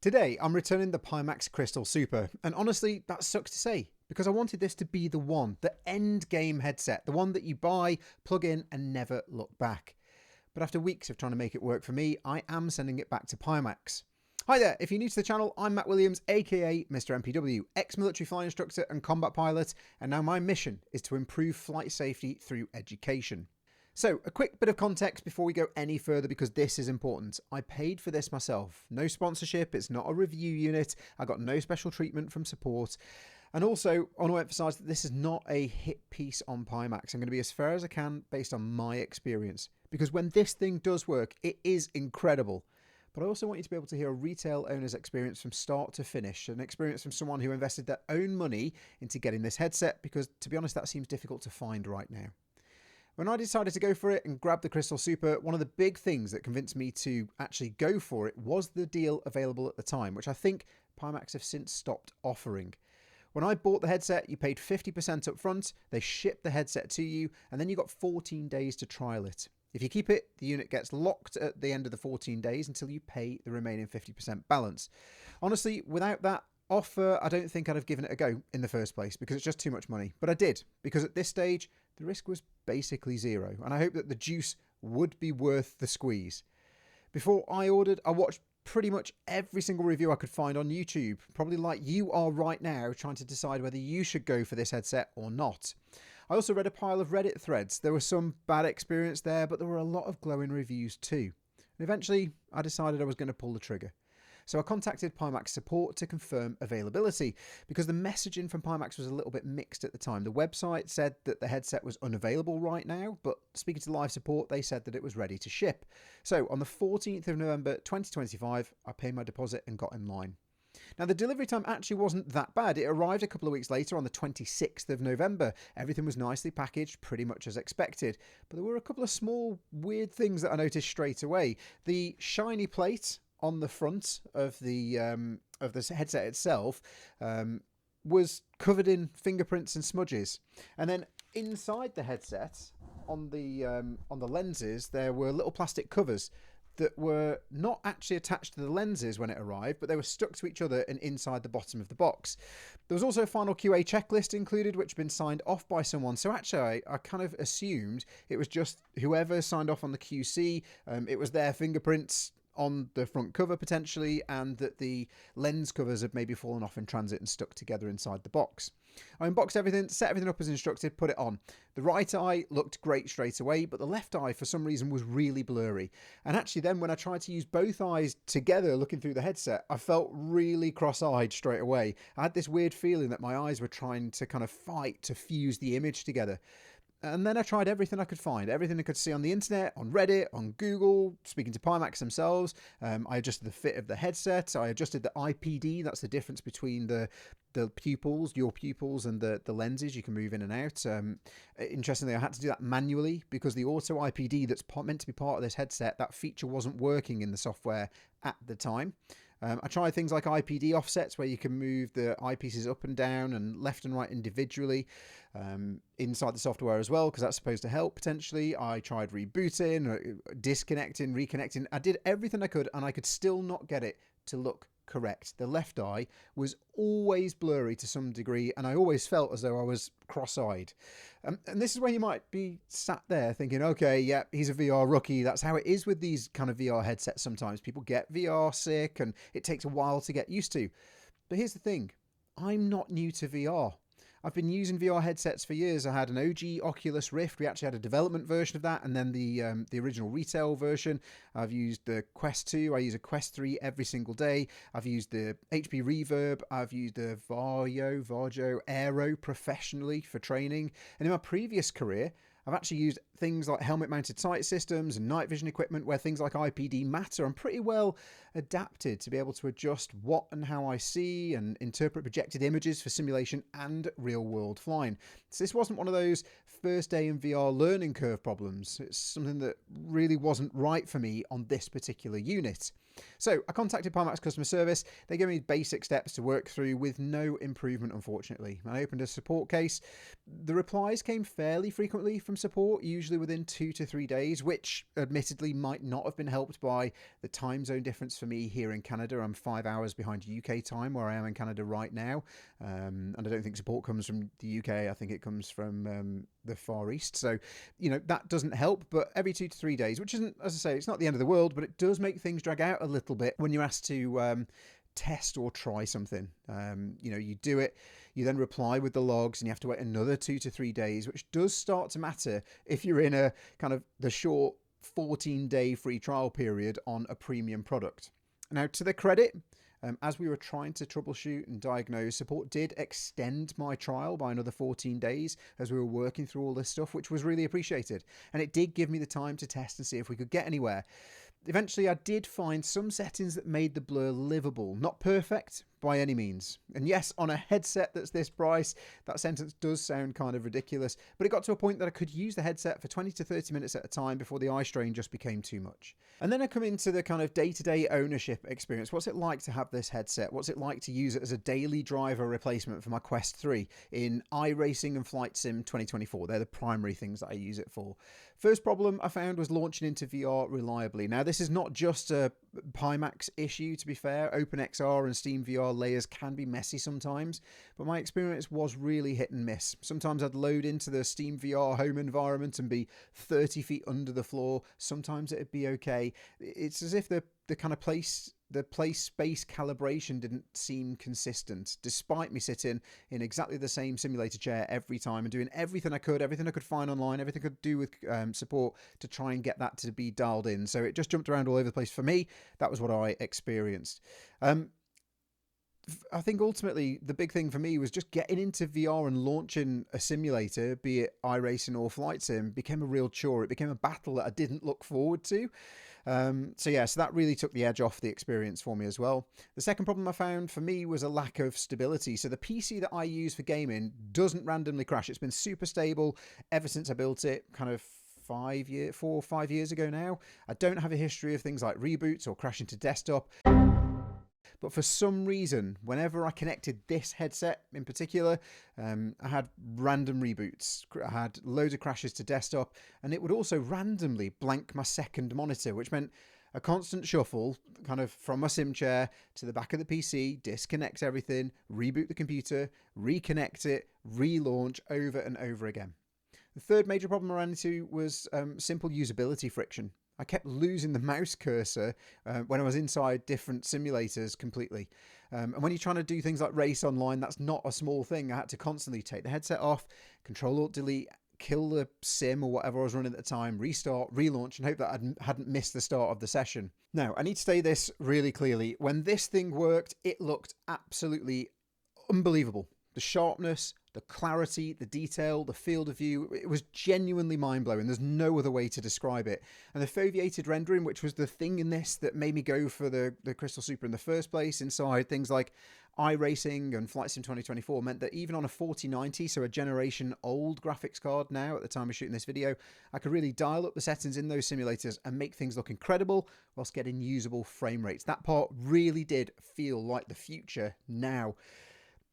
Today, I'm returning the Pimax Crystal Super, and honestly, that sucks to say, because I wanted this to be the one, the end game headset, the one that you buy, plug in, and never look back. But after weeks of trying to make it work for me, I am sending it back to Pimax. Hi there, if you're new to the channel, I'm Matt Williams, aka Mr. MPW, ex-military flying instructor and combat pilot, and now my mission is to improve flight safety through education. So, a quick bit of context before we go any further, because this is important. I paid for this myself. No sponsorship, it's not a review unit, I got no special treatment from support. And also, I want to emphasise that this is not a hit piece on Pimax. I'm going to be as fair as I can based on my experience. Because when this thing does work, it is incredible. But I also want you to be able to hear a retail owner's experience from start to finish, an experience from someone who invested their own money into getting this headset, because to be honest, that seems difficult to find right now. When I decided to go for it and grab the Crystal Super, one of the big things that convinced me to actually go for it was the deal available at the time, which I think Pimax have since stopped offering. When I bought the headset, you paid 50% up front, they shipped the headset to you, and then you got 14 days to trial it. If you keep it, the unit gets locked at the end of the 14 days until you pay the remaining 50% balance. Honestly, without that offer, I don't think I'd have given it a go in the first place, because it's just too much money. But I did, because at this stage, the risk was basically zero, and I hope that the juice would be worth the squeeze. Before I ordered, I watched pretty much every single review I could find on YouTube, probably like you are right now, trying to decide whether you should go for this headset or not. I also read a pile of Reddit threads. There was some bad experience there, but there were a lot of glowing reviews too. And eventually, I decided I was going to pull the trigger. So I contacted Pimax support to confirm availability, because the messaging from Pimax was a little bit mixed at the time. The website said that the headset was unavailable right now, but speaking to live support, they said that it was ready to ship. So on the 14th of November 2025, I paid my deposit and got in line. Now, the delivery time actually wasn't that bad. It arrived a couple of weeks later on the 26th of November. Everything was nicely packaged, pretty much as expected. But there were a couple of small, weird things that I noticed straight away. The shiny plate on the front of the headset itself was covered in fingerprints and smudges. And then inside the headset, on the lenses, there were little plastic covers that were not actually attached to the lenses when it arrived, but they were stuck to each other and inside the bottom of the box. There was also a final QA checklist included, which had been signed off by someone. So actually, I kind of assumed it was just whoever signed off on the QC. It was their fingerprints on the front cover potentially, and that the lens covers had maybe fallen off in transit and stuck together inside the box. I unboxed everything, set everything up as instructed, put it on. The right eye looked great straight away, but the left eye for some reason was really blurry. And actually then when I tried to use both eyes together looking through the headset, I felt really cross-eyed straight away. I had this weird feeling that my eyes were trying to kind of fight to fuse the image together. And then I tried everything I could find, everything I could see on the internet, on Reddit, on Google, speaking to Pimax themselves. I adjusted the fit of the headset. I adjusted the IPD. That's the difference between the pupils, your pupils, and the lenses. You can move in and out. Interestingly, I had to do that manually because the auto IPD that's meant to be part of this headset, that feature wasn't working in the software at the time. I tried things like IPD offsets, where you can move the eyepieces up and down and left and right individually inside the software as well, because that's supposed to help potentially. I tried rebooting, disconnecting, reconnecting. I did everything I could, and I could still not get it to look correct. The left eye was always blurry to some degree, and I always felt as though I was cross-eyed. And this is where you might be sat there thinking, okay, yeah, he's a VR rookie. That's how it is with these kind of VR headsets sometimes. People get VR sick, and it takes a while to get used to. But here's the thing. I'm not new to VR. I've been using VR headsets for years. I had an OG Oculus Rift. We actually had a development version of that, and then the original retail version. I've used the Quest 2. I use a Quest 3 every single day. I've used the HP Reverb. I've used the Varjo Aero professionally for training. And in my previous career, I've actually used things like helmet-mounted sight systems and night vision equipment where things like IPD matter. I'm pretty well adapted to be able to adjust what and how I see and interpret projected images for simulation and real-world flying. So this wasn't one of those first day in VR learning curve problems. It's something that really wasn't right for me on this particular unit. So I contacted Pimax customer service. They gave me basic steps to work through with no improvement, unfortunately. I opened a support case. The replies came fairly frequently from support, usually within 2 to 3 days, which admittedly might not have been helped by the time zone difference for me here in Canada. I'm 5 hours behind UK time where I am in Canada right now. And I don't think support comes from the UK. I think it comes from the Far East. So, you know, that doesn't help. But every 2 to 3 days, which isn't, as I say, it's not the end of the world, but it does make things drag out a little bit when you're asked to test or try something. You know, you do it, you then reply with the logs, and you have to wait another 2 to 3 days, which does start to matter if you're in a kind of the short 14-day free trial period on a premium product. Now, to their credit, as we were trying to troubleshoot and diagnose, support did extend my trial by another 14 days as we were working through all this stuff, which was really appreciated. And it did give me the time to test and see if we could get anywhere. Eventually, I did find some settings that made the blur livable. Not perfect by any means. And yes, on a headset that's this price, that sentence does sound kind of ridiculous, but it got to a point that I could use the headset for 20 to 30 minutes at a time before the eye strain just became too much. And then I come into the kind of day-to-day ownership experience. What's it like to have this headset? What's it like to use it as a daily driver replacement for my Quest 3 in iRacing and Flight Sim 2024? They're the primary things that I use it for. First problem I found was launching into VR reliably. Now, this is not just a Pimax issue, to be fair. OpenXR and Steam VR layers can be messy sometimes, but my experience was really hit and miss. Sometimes I'd load into the Steam VR home environment and be 30 feet under the floor. Sometimes it'd be okay. It's as if the kind of place space calibration didn't seem consistent, despite me sitting in exactly the same simulator chair every time and doing everything I could find online, everything I could do with support to try and get that to be dialed in. So it just jumped around all over the place for me. That was what I experienced. I think ultimately the big thing for me was just getting into VR and launching a simulator, be it iRacing or Flight Sim, became a real chore. It became a battle that I didn't look forward to. So that really took the edge off the experience for me as well. The second problem I found for me was a lack of stability. So the PC that I use for gaming doesn't randomly crash. It's been super stable ever since I built it, kind of 4 or 5 years ago now. I don't have a history of things like reboots or crashing to desktop. But for some reason, whenever I connected this headset in particular, I had random reboots. I had loads of crashes to desktop, and it would also randomly blank my second monitor, which meant a constant shuffle kind of from my sim chair to the back of the PC, disconnect everything, reboot the computer, reconnect it, relaunch over and over again. The third major problem I ran into was simple usability friction. I kept losing the mouse cursor when I was inside different simulators completely. And when you're trying to do things like race online, that's not a small thing. I had to constantly take the headset off, Control-Alt-Delete, kill the sim or whatever I was running at the time, restart, relaunch, and hope that I hadn't missed the start of the session. Now, I need to say this really clearly. When this thing worked, it looked absolutely unbelievable. The sharpness, the clarity, the detail, the field of view, it was genuinely mind-blowing. There's no other way to describe it. And the foveated rendering, which was the thing in this that made me go for the Crystal Super in the first place, inside things like iRacing and Flight Sim 2024, meant that even on a 4090, so a generation old graphics card now at the time of shooting this video, I could really dial up the settings in those simulators and make things look incredible whilst getting usable frame rates. That part really did feel like the future now.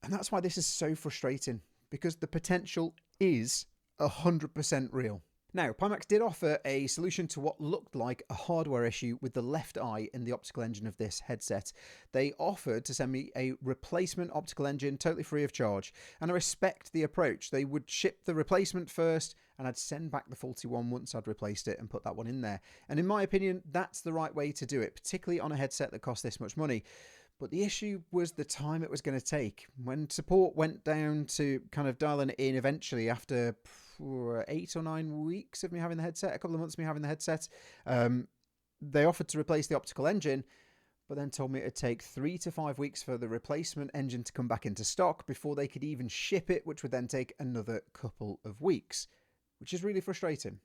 And that's why this is so frustrating, because the potential is 100% real. Now, Pimax did offer a solution to what looked like a hardware issue with the left eye in the optical engine of this headset. They offered to send me a replacement optical engine totally free of charge, and I respect the approach. They would ship the replacement first, and I'd send back the faulty one once I'd replaced it and put that one in there. And in my opinion, that's the right way to do it, particularly on a headset that costs this much money. But the issue was the time it was going to take. When support went down to kind of dialing it in eventually after 8 or 9 weeks of me having the headset, a couple of months of me having the headset, they offered to replace the optical engine, but then told me it'd take 3 to 5 weeks for the replacement engine to come back into stock before they could even ship it, which would then take another couple of weeks, which is really frustrating.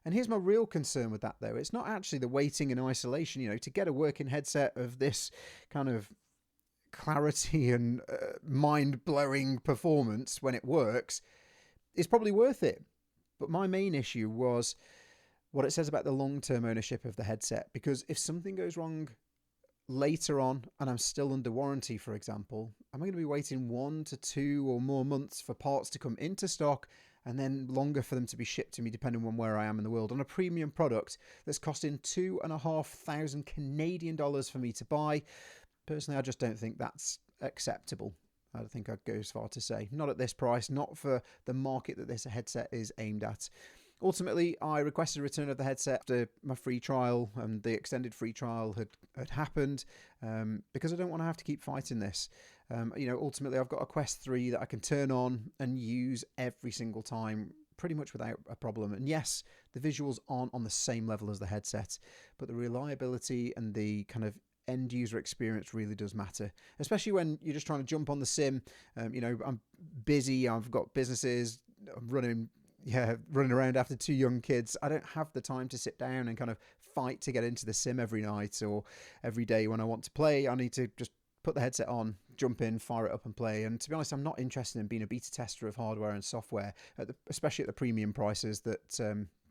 And here's my real concern with that, though. It's not actually the waiting and isolation. You know, to get a working headset of this kind of clarity and mind-blowing performance when it works is probably worth it. But my main issue was what it says about the long-term ownership of the headset. Because if something goes wrong later on and I'm still under warranty, for example, am I going to be waiting 1 to 2 or more months for parts to come into stock and then longer for them to be shipped to me depending on where I am in the world, on a premium product that's costing $2,500 Canadian dollars for me to buy. Personally, I just don't think that's acceptable. I think I'd go as far to say, not at this price, not for the market that this headset is aimed at. Ultimately, I requested a return of the headset after my free trial and the extended free trial had happened, because I don't want to have to keep fighting this. Ultimately, I've got a Quest 3 that I can turn on and use every single time, pretty much without a problem. And yes, the visuals aren't on the same level as the headset, but the reliability and the kind of end user experience really does matter, especially when you're just trying to jump on the sim. I'm busy, I've got businesses, I'm running around after 2 young kids. I don't have the time to sit down and kind of fight to get into the sim every night or every day when I want to play. I need to just put the headset on, jump in, fire it up and play. And to be honest, I'm not interested in being a beta tester of hardware and software, especially at the premium prices that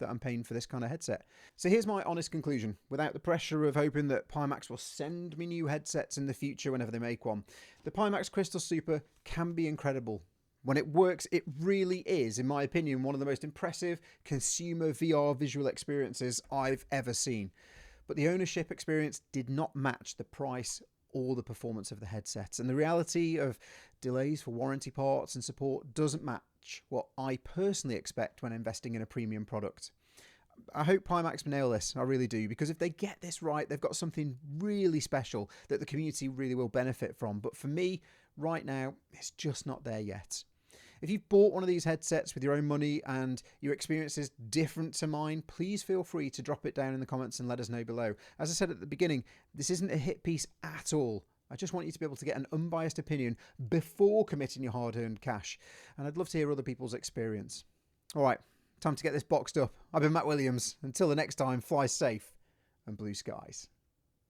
I'm paying for this kind of headset. So here's my honest conclusion, without the pressure of hoping that Pimax will send me new headsets in the future whenever they make one. The Pimax Crystal Super can be incredible. When it works, it really is, in my opinion, one of the most impressive consumer VR visual experiences I've ever seen. But the ownership experience did not match the price or the performance of the headsets, and the reality of delays for warranty parts and support doesn't match what I personally expect when investing in a premium product. I hope Pimax nail this, I really do, because if they get this right, they've got something really special that the community really will benefit from. But for me, right now, it's just not there yet. If you've bought one of these headsets with your own money and your experience is different to mine, please feel free to drop it down in the comments and let us know below. As I said at the beginning, this isn't a hit piece at all. I just want you to be able to get an unbiased opinion before committing your hard-earned cash. And I'd love to hear other people's experience. All right, time to get this boxed up. I've been Matt Williams. Until the next time, fly safe and blue skies.